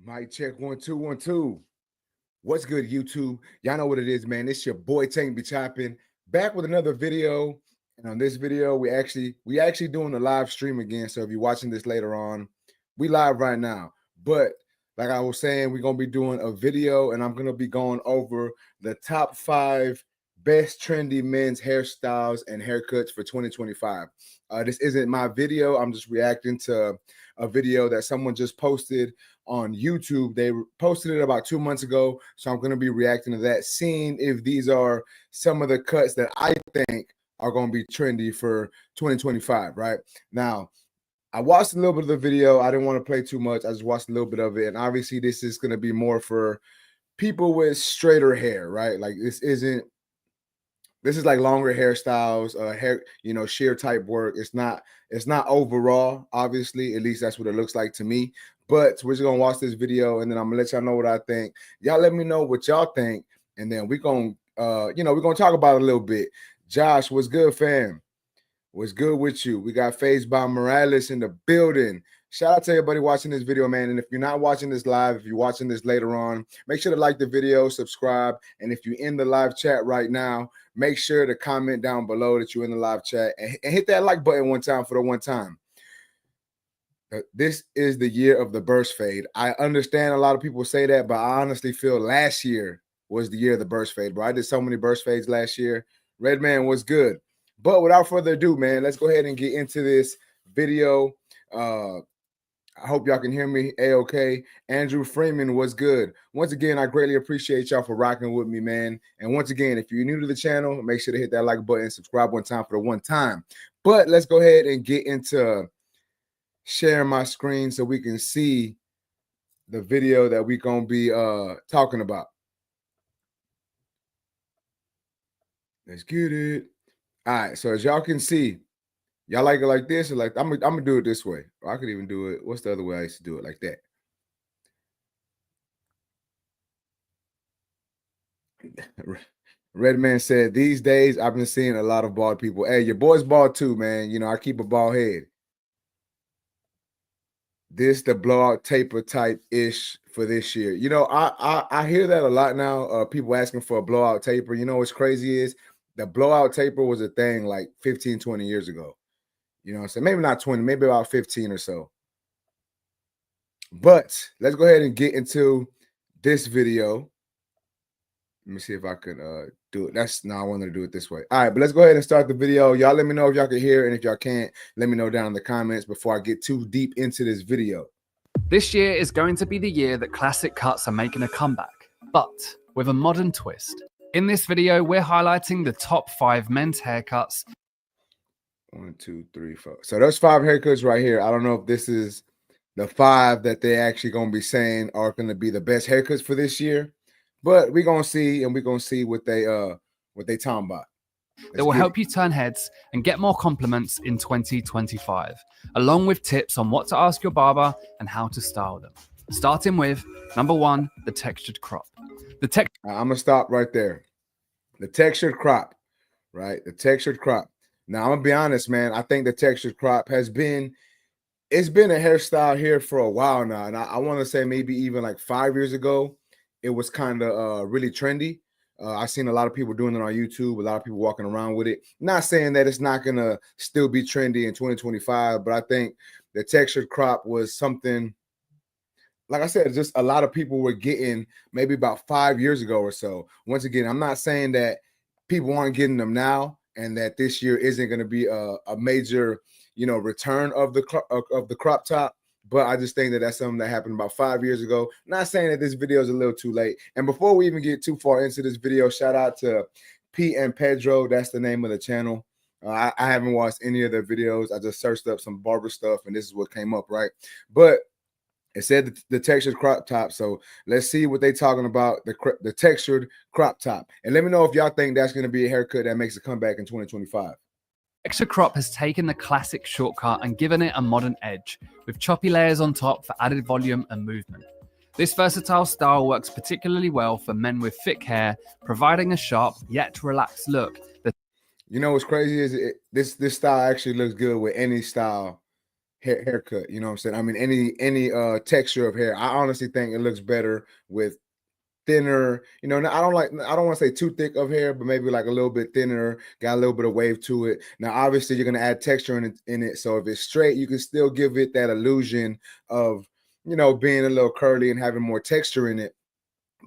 Mic check 1 2 1 2. What's good, YouTube? Y'all know what it is, man. It's your boy Tank be chopping back with another video. And on this video, we actually doing a live stream again. So if you're watching this later on, we live right now. But like I was saying, we're gonna be doing a video, and I'm gonna be going over the top 5 best trendy men's hairstyles and haircuts for 2025. This isn't my video. I'm just reacting to a video that someone just posted on YouTube. They posted it about 2 months ago. So I'm going to be reacting to that, seeing if these are some of the cuts that I think are going to be trendy for 2025. Right now, I watched a little bit of the video. I didn't want to play too much. I just watched a little bit of it. And obviously, this is going to be more for people with straighter hair, right? Like this is like longer hairstyles, hair, sheer type work. It's not overall, obviously. At least that's what it looks like to me. But we're just gonna watch this video, and then I'm gonna let y'all know what I think. Y'all let me know what y'all think, and then we're gonna talk about it a little bit. Josh, what's good, fam? What's good with you? We got Phased by Morales in the building. Shout out to everybody watching this video, man. And if you're not watching this live, if you're watching this later on, make sure to like the video, subscribe. And if you're in the live chat right now, make sure to comment down below that you're in the live chat and hit that like button one time for the one time. This is the year of the burst fade. I understand a lot of people say that, but I honestly feel last year was the year of the burst fade, bro. I did so many burst fades last year. Redman was good. But without further ado, man, let's go ahead and get into this video. I hope y'all can hear me A-OK. Andrew Freeman was good. Once again, I greatly appreciate y'all for rocking with me, man. And once again, if you're new to the channel, make sure to hit that like button, subscribe one time for the one time. But let's go ahead and get into sharing my screen so we can see the video that we're going to be talking about. Let's get it. All right, so as y'all can see, y'all like it like this, or like I'm gonna do it this way. Or I could even do it. What's the other way I used to do it? Like that. Redman said, these days I've been seeing a lot of bald people. Hey, your boy's bald too, man. I keep a bald head. This the blowout taper type ish for this year. I hear that a lot now. People asking for a blowout taper. What's crazy is the blowout taper was a thing like 15, 20 years ago. So maybe not 20, maybe about 15 or so. But let's go ahead and get into this video. Let me see if I could do it. I wanted to do it this way. All right, but let's go ahead and start the video. Y'all let me know if y'all can hear, and if y'all can't, let me know down in the comments before I get too deep into this video. This year is going to be the year that classic cuts are making a comeback, but with a modern twist. In this video, we're highlighting the top 5 men's haircuts. 1 2 3 4. So there's 5 haircuts right here. I don't know if this is the 5 that they actually gonna be saying are gonna be the best haircuts for this year, but we're gonna see, and we're gonna see what they talking about. That will help you turn heads and get more compliments in 2025, along with tips on what to ask your barber and how to style them. Starting with number 1, the textured crop. I'm gonna stop right there. The textured crop, right? The textured crop. Now I'm gonna be honest, man. I think the textured crop it's been a hairstyle here for a while now, and I want to say maybe even like 5 years ago, it was kind of really trendy. I've seen a lot of people doing it on YouTube, a lot of people walking around with it. Not saying that it's not gonna still be trendy in 2025, but I think the textured crop was something, like I said, just a lot of people were getting maybe about 5 years ago or so. Once again, I'm not saying that people aren't getting them now, and that this year isn't going to be a major, return of the crop top. But I just think that that's something that happened about 5 years ago. Not saying that this video is a little too late. And before we even get too far into this video, shout out to P and Pedro. That's the name of the channel. I haven't watched any of their videos. I just searched up some barber stuff, and this is what came up, right? But it said the textured crop top. So let's see what they're talking about, the textured crop top. And let me know if y'all think that's going to be a haircut that makes a comeback in 2025. Textured crop has taken the classic shortcut and given it a modern edge, with choppy layers on top for added volume and movement. This versatile style works particularly well for men with thick hair, providing a sharp yet relaxed look. What's crazy is this style actually looks good with any style haircut. You know what I'm saying? I mean, any texture of hair. I honestly think it looks better with thinner, you know. I don't want to say too thick of hair, but maybe like a little bit thinner, got a little bit of wave to it. Now obviously you're going to add texture in it, so if it's straight, you can still give it that illusion of, you know, being a little curly and having more texture in it.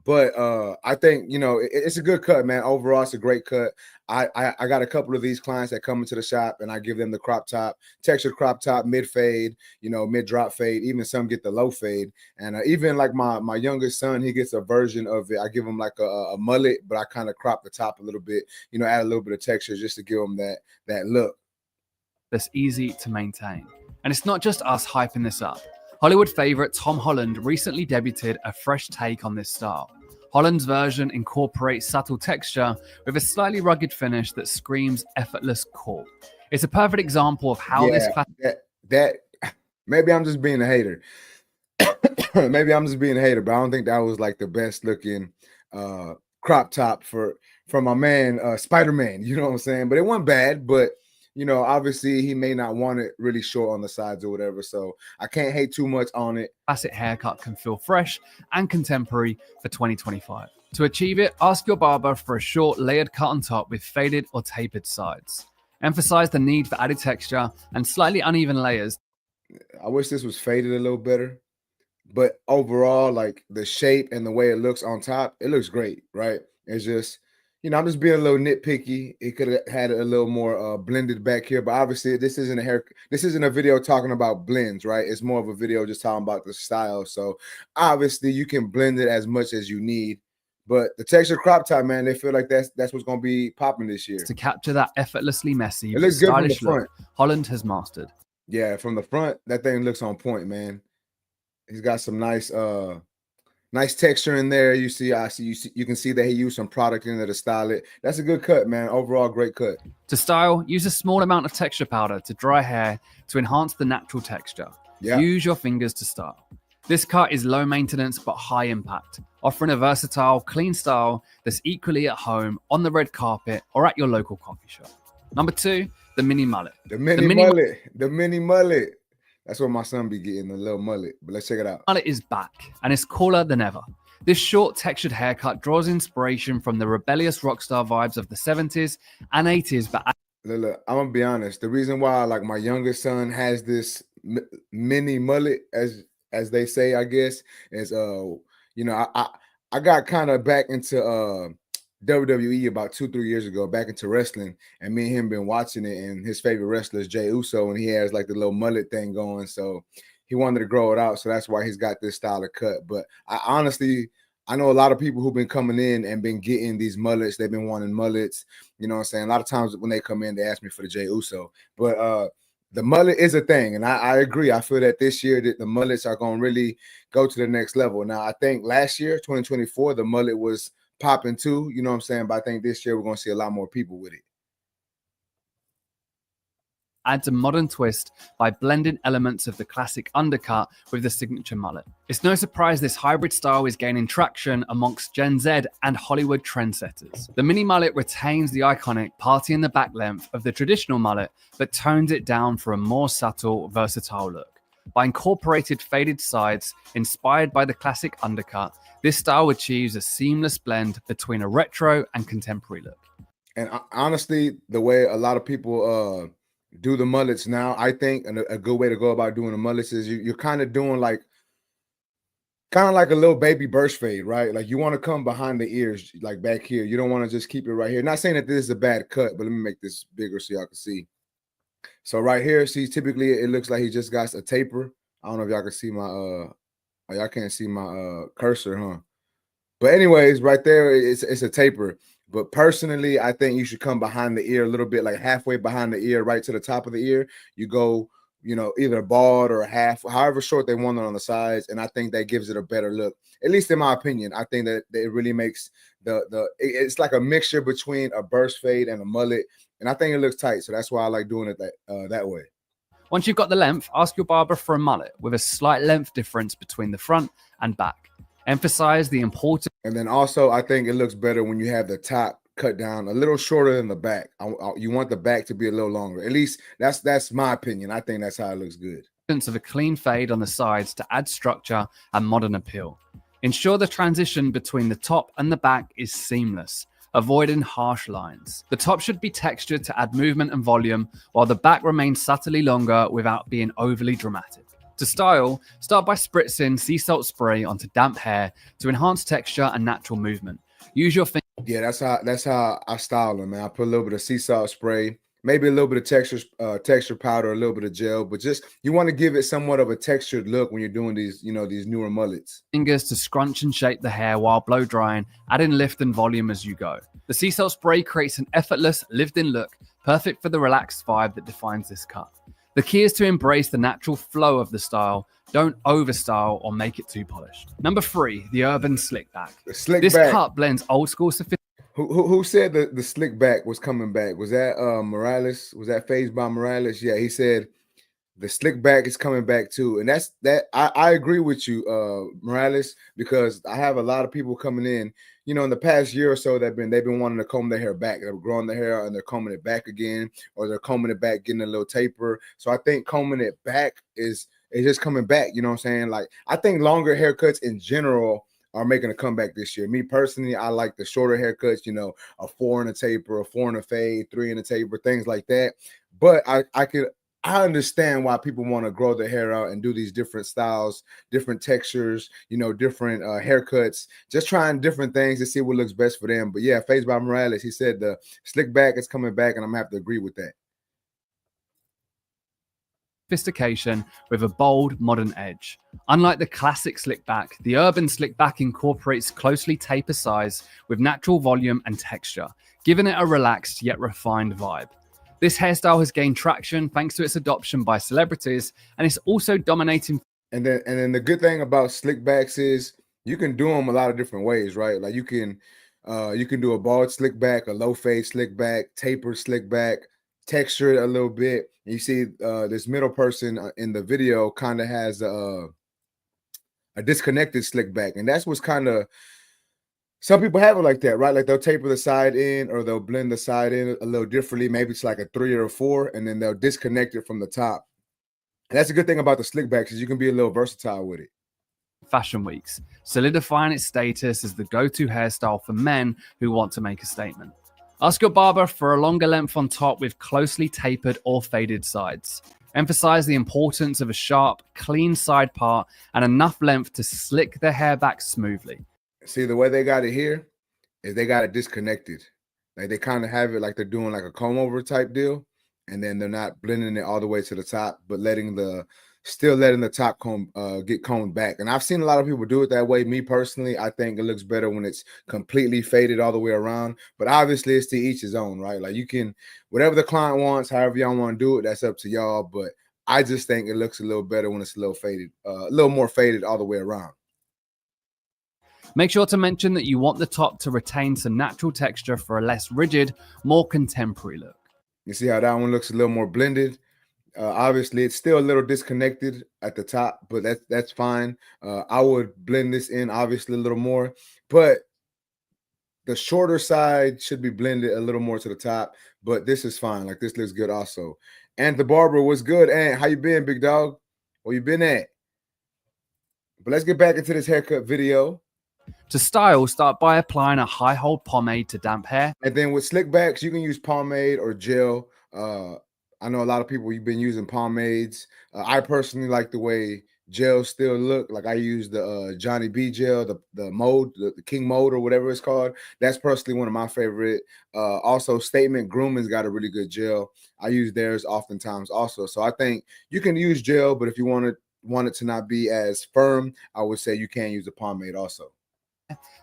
But I think, you know, it's a good cut, man. Overall, it's a great cut. I got a couple of these clients that come into the shop, and I give them the crop top, textured crop top, mid fade, you know, mid drop fade. Even some get the low fade, and even like my youngest son, he gets a version of it. I give him like a mullet, but I kind of crop the top a little bit, you know, add a little bit of texture just to give him that look. That's easy to maintain. And it's not just us hyping this up. Hollywood favorite Tom Holland recently debuted a fresh take on this style. Holland's version incorporates subtle texture with a slightly rugged finish that screams effortless cool. It's a perfect example of how this that maybe I'm just being a hater. Maybe I'm just being a hater, but I don't think that was like the best looking crop top for my man Spider-Man. You know what I'm saying? But it wasn't bad, but you know, obviously he may not want it really short on the sides or whatever. So I can't hate too much on it. Classic haircut can feel fresh and contemporary for 2025. To achieve it, ask your barber for a short layered cut on top with faded or tapered sides. Emphasize the need for added texture and slightly uneven layers. I wish this was faded a little better, but overall, like the shape and the way it looks on top, it looks great, right? It's just, you know, I'm just being a little nitpicky. It could have had a little more blended back here, but obviously this isn't a video talking about blends, right? It's more of a video just talking about the style. So obviously you can blend it as much as you need, but the texture crop top, man, they feel like that's what's going to be popping this year. To capture that effortless messy, it looks good from the front. Look Holland has mastered. Yeah, from the front, that thing looks on point, man. He's got some nice texture in there. You can see that he used some product in there to style it. That's a good cut, man. Overall, great cut. To style, use a small amount of texture powder to dry hair to enhance the natural texture. Yeah. Use your fingers to style. This cut is low maintenance but high impact, offering a versatile, clean style that's equally at home on the red carpet or at your local coffee shop. Number 2, the mini mullet. The mini mullet. That's what my son be getting, the little mullet. But let's check it out. Mullet is back, and it's cooler than ever. This short, textured haircut draws inspiration from the rebellious rock star vibes of the 70s and 80s. But look, I'm gonna be honest. The reason why, like, my youngest son has this mini mullet, as they say, I guess, is you know, I got kind of back into WWE about 2-3 years ago, back into wrestling, and me and him been watching it, and his favorite wrestler is Jey Uso, and he has like the little mullet thing going, so he wanted to grow it out, so that's why he's got this style of cut. But I know a lot of people who've been coming in and been getting these mullets. They've been wanting mullets, you know what I'm saying? A lot of times when they come in, they ask me for the Jey Uso, but the mullet is a thing, and I agree. I feel that this year that the mullets are going to really go to the next level. Now, I think last year, 2024, the mullet was popping too, you know what I'm saying? But I think this year we're going to see a lot more people with it. Adds a modern twist by blending elements of the classic undercut with the signature mullet. It's no surprise this hybrid style is gaining traction amongst Gen Z and Hollywood trendsetters. The mini mullet retains the iconic party in the back length of the traditional mullet, but tones it down for a more subtle, versatile look. By incorporated faded sides inspired by the classic undercut, this style achieves a seamless blend between a retro and contemporary look. And honestly, the way a lot of people do the mullets now, I think, and a good way to go about doing the mullets is you're kind of doing like a little baby burst fade, right? Like you want to come behind the ears, like back here. You don't want to just keep it right here. Not saying that this is a bad cut, but let me make this bigger so y'all can see. So right here, see, typically it looks like he just got a taper. I don't know if y'all can see my y'all can't see my cursor, huh? But anyways, right there, it's a taper. But personally, I think you should come behind the ear a little bit, like halfway behind the ear, right to the top of the ear. You go, you know, either bald or half, however short they want it on the sides. And I think that gives it a better look, at least in my opinion. I think that it really makes it's like a mixture between a burst fade and a mullet. And I think it looks tight. So that's why I like doing it that way. Once you've got the length, ask your barber for a mullet with a slight length difference between the front and back. Emphasize the importance. And then also, I think it looks better when you have the top cut down a little shorter than the back. You want the back to be a little longer. At least that's my opinion. I think that's how it looks good. of a clean fade on the sides to add structure and modern appeal. Ensure the transition between the top and the back is seamless, avoiding harsh lines. The top should be textured to add movement and volume, while the back remains subtly longer without being overly dramatic. To style, start by spritzing sea salt spray onto damp hair to enhance texture and natural movement. Use your finger. Yeah, that's how I style them, man. I put a little bit of sea salt spray, maybe a little bit of texture powder, a little bit of gel, but just you want to give it somewhat of a textured look when you're doing these, these newer mullets. Fingers to scrunch and shape the hair while blow drying, adding lift and volume as you go. The sea salt spray creates an effortless, lived-in look, perfect for the relaxed vibe that defines this cut. The key is to embrace the natural flow of the style. Don't overstyle or make it too polished. Number 3, the urban slick back. The slick this back. cut blends old school sophistication. Who said the slick back was coming back? Was that Morales? Was that Phased by Morales? Yeah, he said the slick back is coming back too. And I agree with you, Morales, because I have a lot of people coming in, in the past year or so they've been wanting to comb their hair back. They're growing their hair and they're combing it back again, or they're combing it back, getting a little taper. So I think combing it back is just coming back. You know what I'm saying? Like, I think longer haircuts in general are making a comeback this year. Me personally, I like the shorter haircuts, a 4 in a taper, a 4 in a fade, 3 in a taper, things like that. But I understand why people want to grow their hair out and do these different styles, different textures, different haircuts, just trying different things to see what looks best for them. But yeah, Phased by Morales, he said the slick back is coming back, and I'm gonna have to agree with that. Sophistication with a bold, modern edge. Unlike the classic slick back, the urban slick back incorporates closely taper size with natural volume and texture, giving it a relaxed yet refined vibe. This hairstyle has gained traction thanks to its adoption by celebrities, and it's also dominating. And then the good thing about slick backs is you can do them a lot of different ways, right? Like you can do a bald slick back, a low fade slick back, tapered slick back, texture it a little bit. You see this middle person in the video kind of has a disconnected slick back, and that's what's kind of, some people have it like that, right? Like they'll taper the side in, or they'll blend the side in a little differently. Maybe it's like a 3 or a 4, and then they'll disconnect it from the top. And that's a good thing about the slick backs, is you can be a little versatile with it. Fashion weeks, solidifying its status as the go-to hairstyle for men who want to make a statement. Ask your barber for a longer length on top with closely tapered or faded sides. Emphasize the importance of a sharp, clean side part and enough length to slick the hair back smoothly. See, the way they got it here is they got it disconnected. Like they kind of have it like they're doing like a comb over type deal, and then they're not blending it all the way to the top, but still letting the top comb get combed back. And I've seen a lot of people do it that way. Me personally, I think it looks better when it's completely faded all the way around. But obviously, it's to each his own, right? Like you can, whatever the client wants, however y'all want to do it, that's up to y'all. But I just think it looks a little better when it's a little faded, a little more faded all the way around. Make sure to mention that you want the top to retain some natural texture for a less rigid, more contemporary look. You see how that one looks a little more blended? Obviously, it's still a little disconnected at the top, but that's fine. I would blend this in obviously a little more, but the shorter side should be blended a little more to the top, but this is fine. Like this looks good also. And the barber was good. And how you been, big dog? Where you been at? But let's get back into this haircut video. To style, start by applying a high hold pomade to damp hair. And then with slick backs, you can use pomade or gel. I know a lot of people, you've been using pomades. I personally like the way gels still look. Like I use the Johnny B gel, the mode, the King mode or whatever it's called. That's personally one of my favorite. Also, Statement Grooming's got a really good gel. I use theirs oftentimes also. So I think you can use gel, but if you want it to not be as firm, I would say you can use a pomade also.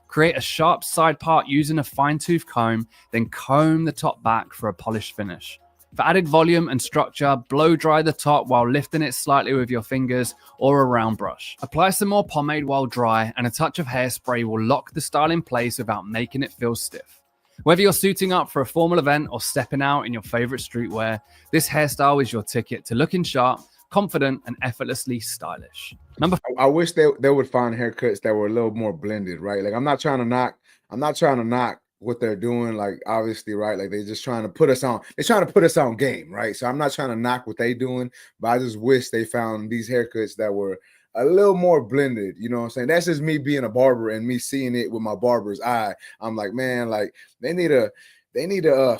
Create a sharp side part using a fine-tooth comb, then comb the top back for a polished finish. For added volume and structure, blow dry the top while lifting it slightly with your fingers or a round brush. Apply some more pomade while dry, and a touch of hairspray will lock the style in place without making it feel stiff. Whether you're suiting up for a formal event or stepping out in your favorite streetwear, this hairstyle is your ticket to looking sharp, confident, and effortlessly stylish. I wish they would find haircuts that were a little more blended, right? Like I'm not trying to knock what they're doing, like obviously, right? Like they're just trying to put us on, they're trying to put us on game, right? So I'm not trying to knock what they doing, but I just wish they found these haircuts that were a little more blended. You know what I'm saying? That's just me being a barber and me seeing it with my barber's eye. I'm like, man, like they need to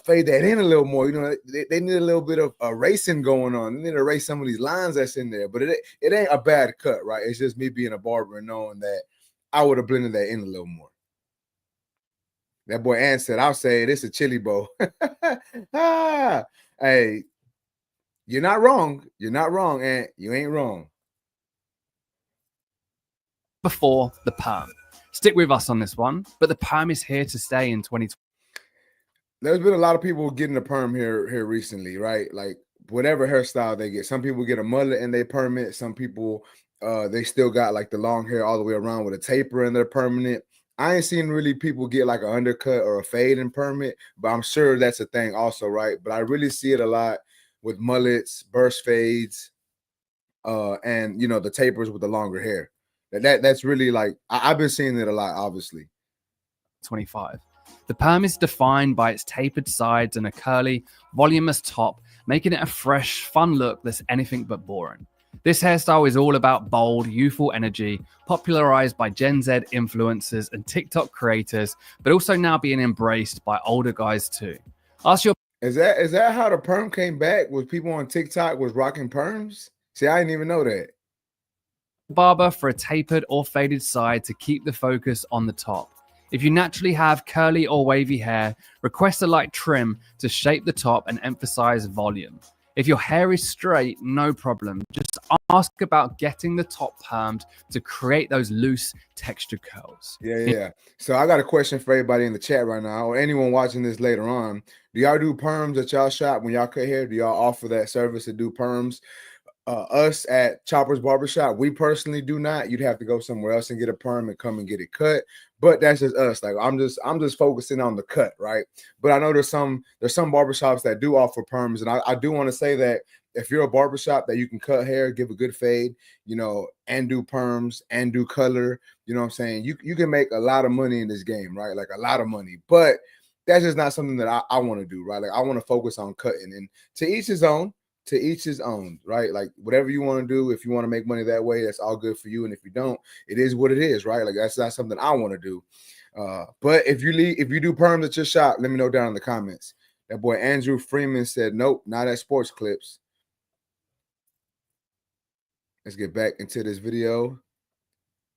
fade that in a little more. You know, they need a little bit of racing going on. They need to erase some of these lines that's in there, but it ain't a bad cut, right? It's just me being a barber and knowing that I would have blended that in a little more. That boy Ant said, I'll say it, it's a chili bowl. Hey, you're not wrong. You're not wrong, Ant. You ain't wrong. Before the perm. Stick with us on this one, but the perm is here to stay in 2020. There's been a lot of people getting a perm here recently, right? Like whatever hairstyle they get. Some people get a mullet and they perm it. Some people they still got like the long hair all the way around with a taper and they're permanent. I ain't seen really people get like an undercut or a fade and perm it, but I'm sure that's a thing also, right? But I really see it a lot with mullets, burst fades, and you know, the tapers with the longer hair. That's really like I've been seeing it a lot, obviously. 25. The perm is defined by its tapered sides and a curly, voluminous top, making it a fresh, fun look that's anything but boring. This hairstyle is all about bold, youthful energy, popularized by Gen Z influencers and TikTok creators, but also now being embraced by older guys too. Ask your Is that how the perm came back? Was people on TikTok was rocking perms? See, I didn't even know that. barber for a tapered or faded side to keep the focus on the top. If you naturally have curly or wavy hair, request a light trim to shape the top and emphasize volume. If your hair is straight, no problem. Just ask about getting the top permed to create those loose texture curls. Yeah. So I got a question for everybody in the chat right now, or anyone watching this later on. Do y'all do perms at y'all shop when y'all cut hair? Do y'all offer that service to do perms? Us at Chopper's Barbershop, we personally do not. You'd have to go somewhere else and get a perm and come and get it cut. But that's just us. Like I'm just focusing on the cut, right? But I know there's some barbershops that do offer perms, and I do want to say that if you're a barbershop that you can cut hair, give a good fade, you know, and do perms and do color, you know what I'm saying? You can make a lot of money in this game, right? Like a lot of money. But that's just not something that I want to do, right? Like I want to focus on cutting, and to each his own. To each his own, right? Like whatever you want to do, if you want to make money that way, that's all good for you. And if you don't, it is what it is, right? Like that's not something I want to do. But if you do perms at your shop, let me know down in the comments. That boy Andrew Freeman said, nope, not at Sports Clips. Let's get back into this video.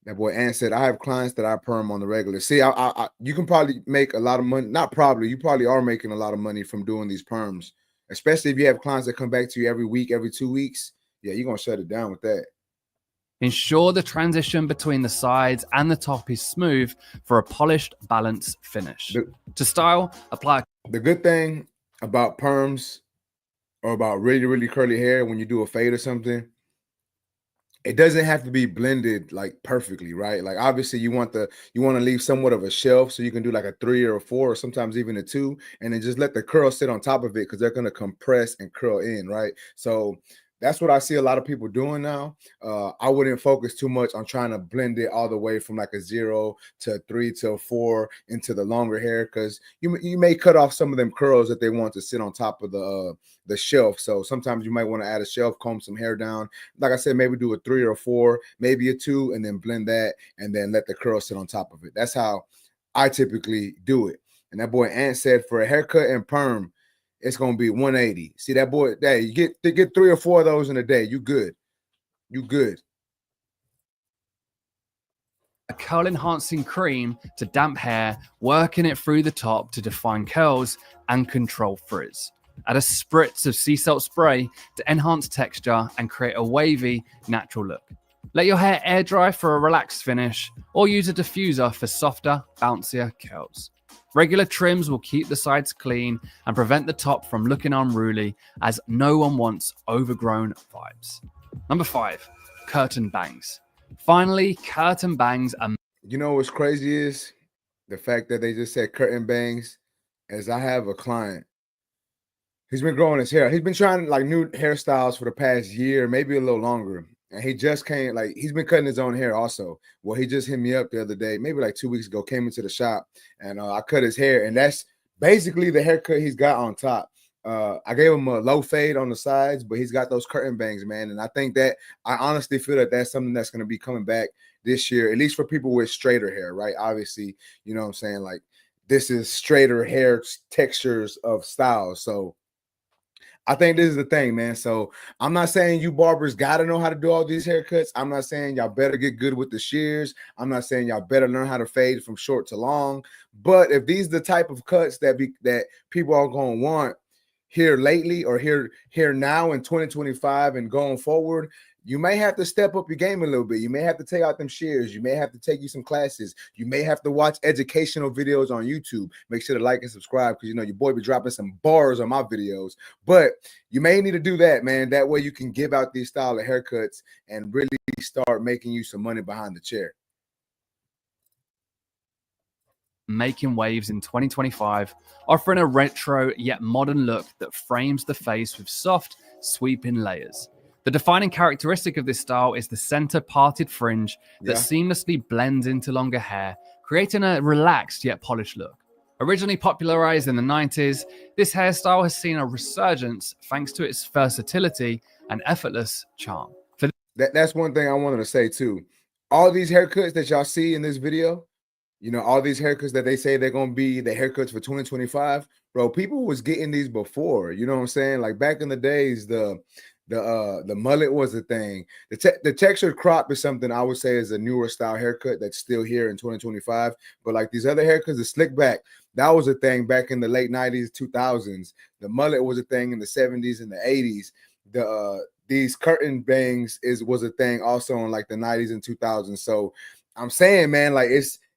That boy Ant said, I have clients that I perm on the regular. See, you can probably make a lot of money. Not probably, you probably are making a lot of money from doing these perms. Especially if you have clients that come back to you every week, every 2 weeks. Yeah, you're going to shut it down with that. Ensure the transition between the sides and the top is smooth for a polished, balanced finish. To style, apply. The good thing about perms or about really, really curly hair when you do a fade or something, it doesn't have to be blended like perfectly, right? Like obviously you want to leave somewhat of a shelf so you can do like a 3 or a 4 or sometimes even a 2, and then just let the curl sit on top of it because they're going to compress and curl in, right? So that's what I see a lot of people doing now. I wouldn't focus too much on trying to blend it all the way from like a 0 to a 3 to a 4 into the longer hair because you may cut off some of them curls that they want to sit on top of the shelf. So sometimes you might want to add a shelf, comb some hair down. Like I said, maybe do a 3 or a 4, maybe a 2, and then blend that and then let the curl sit on top of it. That's how I typically do it. And that boy Ant said for a haircut and perm, it's gonna be 180. See that boy? Hey, you get 3 or 4 of those in a day. You good. You good. A curl enhancing cream to damp hair, working it through the top to define curls and control frizz. Add a spritz of sea salt spray to enhance texture and create a wavy, natural look. Let your hair air dry for a relaxed finish, or use a diffuser for softer, bouncier curls. Regular trims will keep the sides clean and prevent the top from looking unruly, as no one wants overgrown vibes. Number 5, curtain bangs. Finally, curtain bangs are... You know what's crazy is the fact that they just said curtain bangs. As I have a client, he's been growing his hair. He's been trying like new hairstyles for the past year, maybe a little longer. and he just came, like, he's been cutting his own hair also. Well, he just hit me up the other day, maybe like 2 weeks ago, came into the shop, and I cut his hair, and that's basically the haircut he's got on top. I gave him a low fade on the sides, but he's got those curtain bangs, man. And I think that I honestly feel that that's something that's going to be coming back this year, at least for people with straighter hair, right? Obviously, you know what I'm saying? Like, this is straighter hair textures of styles. So I think this is the thing, man. So I'm not saying you barbers got to know how to do all these haircuts. I'm not saying y'all better get good with the shears. I'm not saying y'all better learn how to fade from short to long. But if these are the type of cuts that people are going to want here lately, or here now in 2025 and going forward, you may have to step up your game a little bit. You may have to take out them shears. You may have to take you some classes. You may have to watch educational videos on YouTube. Make sure to like and subscribe, because you know your boy be dropping some bars on my videos. But you may need to do that, man. That way you can give out these style of haircuts and really start making you some money behind the chair. Making waves in 2025, offering a retro yet modern look that frames the face with soft, sweeping layers. The defining characteristic of this style is the center parted fringe that seamlessly blends into longer hair, creating a relaxed yet polished look. Originally popularized in the 90s, this hairstyle has seen a resurgence thanks to its versatility and effortless charm. That's one thing I wanted to say too. All these haircuts that y'all see in this video, you know, all these haircuts that they say they're going to be the haircuts for 2025, bro, people was getting these before, you know what I'm saying? Like back in the days, the mullet was a thing. The textured crop is something I would say is a newer style haircut that's still here in 2025. But like these other haircuts, the slick back, that was a thing back in the late 90s, 2000s. The mullet was a thing in the 70s and the 80s. These curtain bangs was a thing also in like the 90s and 2000s. So I'm saying, man, like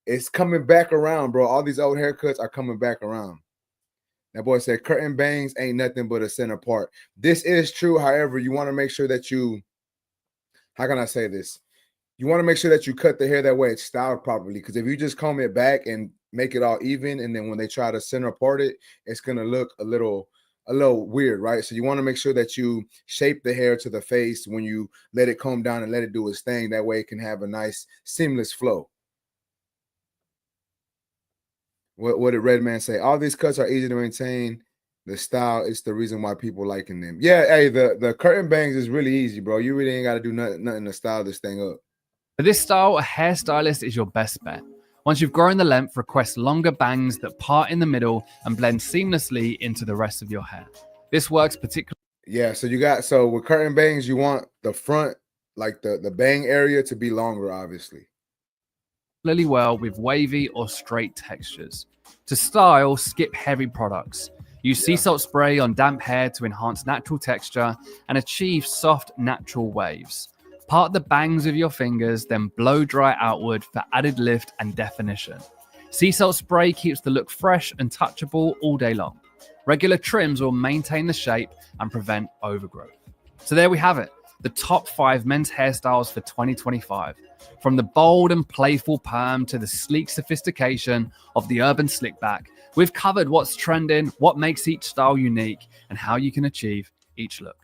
it's coming back around, bro. All these old haircuts are coming back around. That boy said curtain bangs ain't nothing but a center part. This is true. However, you want to make sure that you, how can I say this? You want to make sure that you cut the hair that way it's styled properly. Because if you just comb it back and make it all even, and then when they try to center part it, it's going to look a little weird, right? So you want to make sure that you shape the hair to the face when you let it comb down and let it do its thing. That way it can have a nice seamless flow. What did Redman say? All these cuts are easy to maintain. The style is the reason why people liking them. Yeah, hey, the curtain bangs is really easy, bro. You really ain't got to do nothing to style this thing up. For this style, a hairstylist is your best bet. Once you've grown the length, request longer bangs that part in the middle and blend seamlessly into the rest of your hair. This works particularly. Yeah, so with curtain bangs, you want the front, like the bang area, to be longer, obviously. Well with wavy or straight textures. To style, skip heavy products. Use sea salt spray on damp hair to enhance natural texture and achieve soft, natural waves. Part the bangs with your fingers, then blow dry outward for added lift and definition. Sea salt spray keeps the look fresh and touchable all day long. Regular trims will maintain the shape and prevent overgrowth. So there we have it. The top 5 men's hairstyles for 2025. From the bold and playful perm to the sleek sophistication of the urban slickback, we've covered what's trending, what makes each style unique, and how you can achieve each look.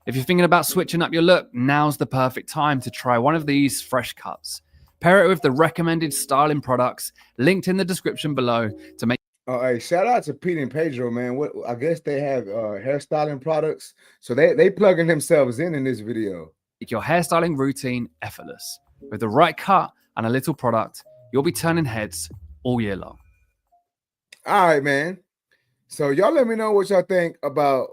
If you're thinking about switching up your look, now's the perfect time to try one of these fresh cuts. Pair it with the recommended styling products linked in the description below to make. Oh, hey, shout out to Pete and Pedro, man. What I guess they have hairstyling products, so they plugging themselves in this video. Make your hairstyling routine effortless. With the right cut and a little product, you'll be turning heads all year long. All right, man. So y'all let me know what y'all think about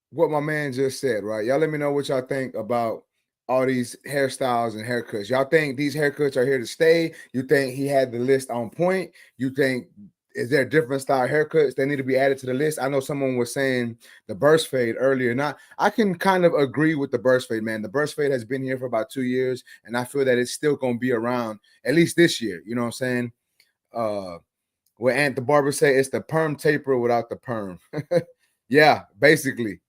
what my man just said, right? Y'all let me know what y'all think about all these hairstyles and haircuts. Y'all think these haircuts are here to stay? You think he had the list on point? You think, is there different style haircuts that need to be added to the list? I know someone was saying the burst fade earlier. Now, I can kind of agree with the burst fade, man. The burst fade has been here for about 2 years, and I feel that it's still going to be around at least this year. You know what I'm saying? What Ant the barber say, it's the perm taper without the perm. Yeah, basically.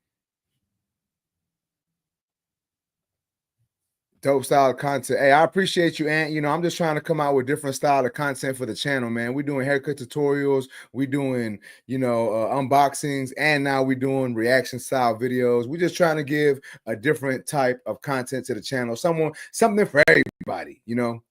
Dope style of content. Hey, I appreciate you, Ant. You know, I'm just trying to come out with different style of content for the channel, man. We're doing haircut tutorials, we doing, you know, unboxings, and now we're doing reaction style videos. We're just trying to give a different type of content to the channel, something for everybody, you know.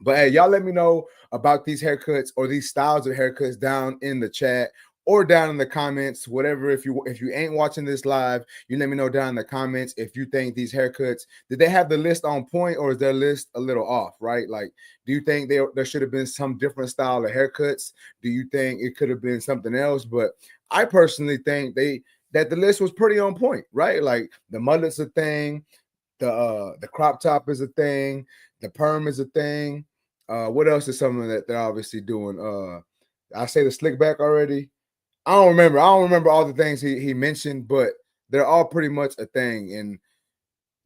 But hey, y'all let me know about these haircuts or these styles of haircuts down in the chat or down in the comments, whatever. If you ain't watching this live, you let me know down in the comments if you think these haircuts, did they have the list on point or is their list a little off, right? Like, do you think there should have been some different style of haircuts? Do you think it could have been something else? But I personally think that the list was pretty on point, right? Like the mullet's a thing, the crop top is a thing, the perm is a thing. What else is something that they're obviously doing? I say the slick back already. I don't remember all the things he mentioned, but they're all pretty much a thing. And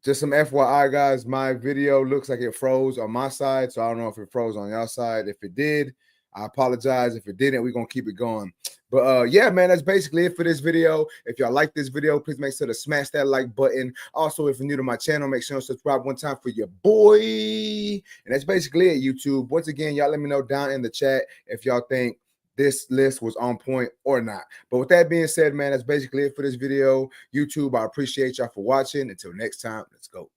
just some FYI, guys, my video looks like it froze on my side, so I don't know if it froze on your side. If it did, I apologize. If it didn't, we're gonna keep it going. But yeah, man, that's basically it for this video. If y'all like this video, please make sure to smash that like button. Also, if you're new to my channel, make sure to subscribe one time for your boy. And that's basically it, YouTube. Once again, y'all let me know down in the chat if y'all think this list was on point or not. But with that being said, man, that's basically it for this video. YouTube, I appreciate y'all for watching. Until next time, let's go.